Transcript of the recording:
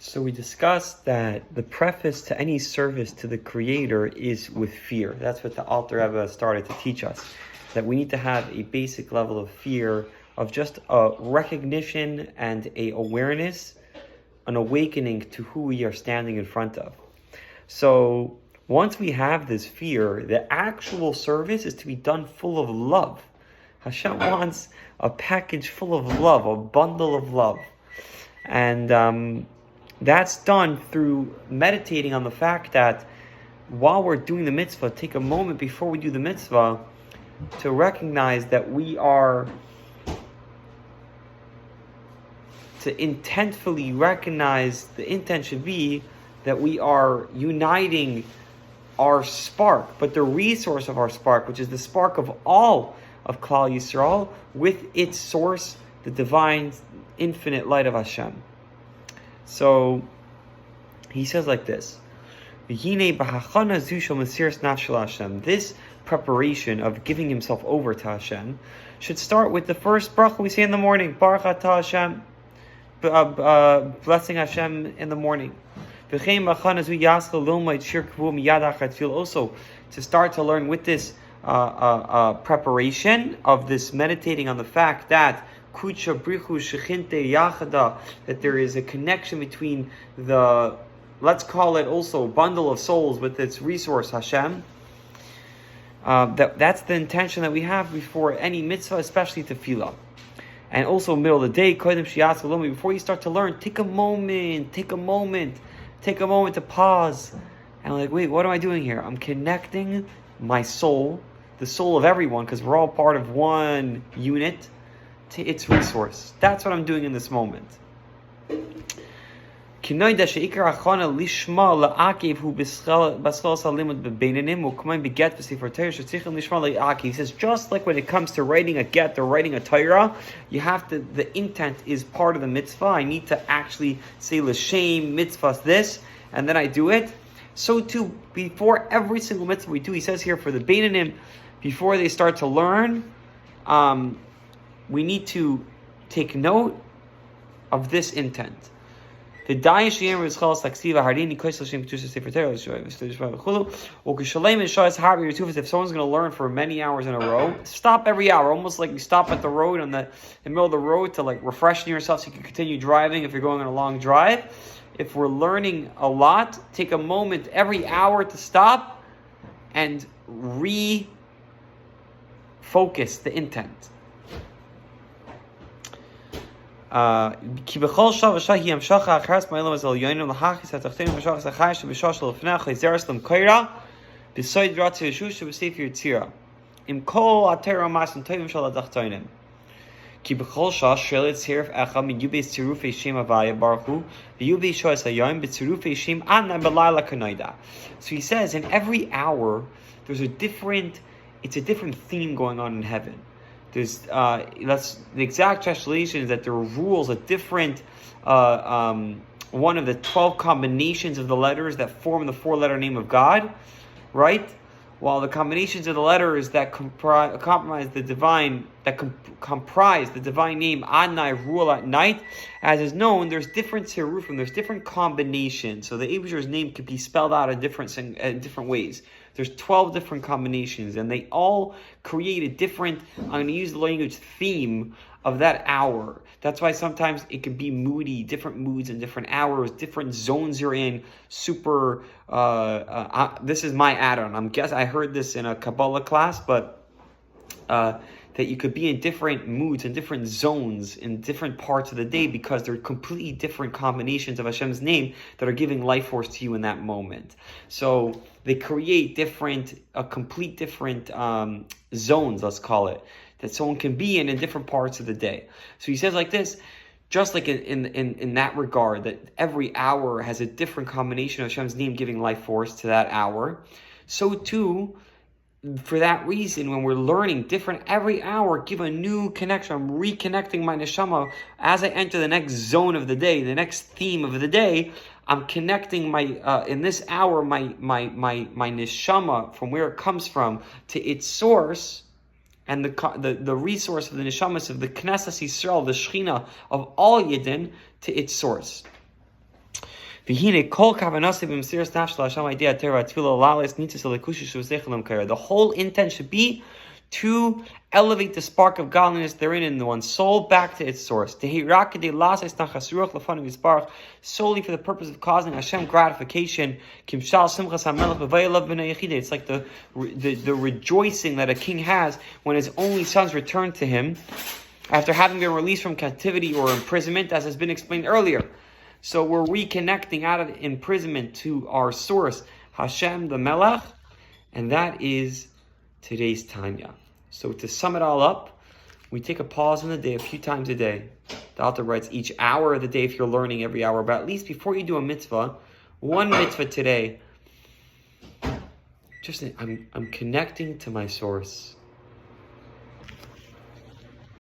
So we discussed that the preface to any service to the Creator is with fear. That's what the Alter Rebbe started to teach us. That we need to have a basic level of fear, of just a recognition and a awareness, an awakening to who we are standing in front of. So once we have this fear, the actual service is to be done full of love. Hashem wants a package full of love, a bundle of love. And that's done through meditating on the fact that while we're doing the mitzvah, take a moment before we do the mitzvah to recognize that we are, to intentfully recognize, the intent should be that we are uniting our spark, but the resource of our spark, which is the spark of all of Klal Yisrael, with its source, the divine, infinite light of Hashem. So he says like this: this preparation of giving himself over to Hashem should start with the first bracha we say in the morning, Baruch Atah Hashem, blessing Hashem in the morning. Also, to start to learn with this preparation of this meditating on the fact that that there is a connection between the, let's call it also, bundle of souls with its resource, Hashem. That's the intention that we have before any mitzvah, especially tefillah. And also middle of the day, before you start to learn, take a moment to pause. And like, wait, what am I doing here? I'm connecting my soul, the soul of everyone, because we're all part of one unit, to its resource. That's what I'm doing in this moment. He says, just like when it comes to writing a get or writing a Torah, you have to, the intent is part of the mitzvah. I need to actually say l'shem mitzvah this, and then I do it. So too, before every single mitzvah we do, he says here for the Beinanim, before they start to learn, we need to take note of this intent. If someone's going to learn for many hours in a row, stop every hour, almost like you stop at the road in the middle of the road to like refresh yourself so you can continue driving if you're going on a long drive. If we're learning a lot, take a moment every hour to stop and refocus the intent. Because so he says in every hour there's a different theme going on in heaven. There's that's the exact translation is that there are rules, a different one of the 12 combinations of the letters that form the 4-letter name of God, right? While the combinations of the letters that comprise the divine name Adonai, rule at night, as is known, there's different tzirufim, there's different combinations. So the Eibusher's name could be spelled out in different ways. There's 12 different combinations, and they all create a different, I'm going to use the language, theme of that hour. That's why sometimes it can be moody, different moods in different hours, different zones you're in, super, this is my add-on. I heard this in a Kabbalah class, but that you could be in different moods and different zones in different parts of the day because they're completely different combinations of Hashem's name that are giving life force to you in that moment. So they create complete different zones, let's call it, that someone can be in different parts of the day. So he says like this, just like in that regard, that every hour has a different combination of Hashem's name giving life force to that hour, so too, for that reason, when we're learning different every hour, give a new connection. I'm reconnecting my neshama as I enter the next zone of the day, the next theme of the day. I'm connecting my in this hour my neshama from where it comes from to its source, and the resource of the neshamas of the Knesset Yisrael, the Shechina of all Yidden, to its source. The whole intent should be to elevate the spark of godliness therein in the one's soul back to its source. Solely for the purpose of causing Hashem gratification. It's like the rejoicing that a king has when his only sons return to him after having been released from captivity or imprisonment, as has been explained earlier. So we're reconnecting out of imprisonment to our source, Hashem the Melech, and that is today's Tanya. So to sum it all up, we take a pause in the day a few times a day. The author writes each hour of the day if you're learning every hour, but at least before you do a mitzvah, one mitzvah today, just I'm connecting to my source.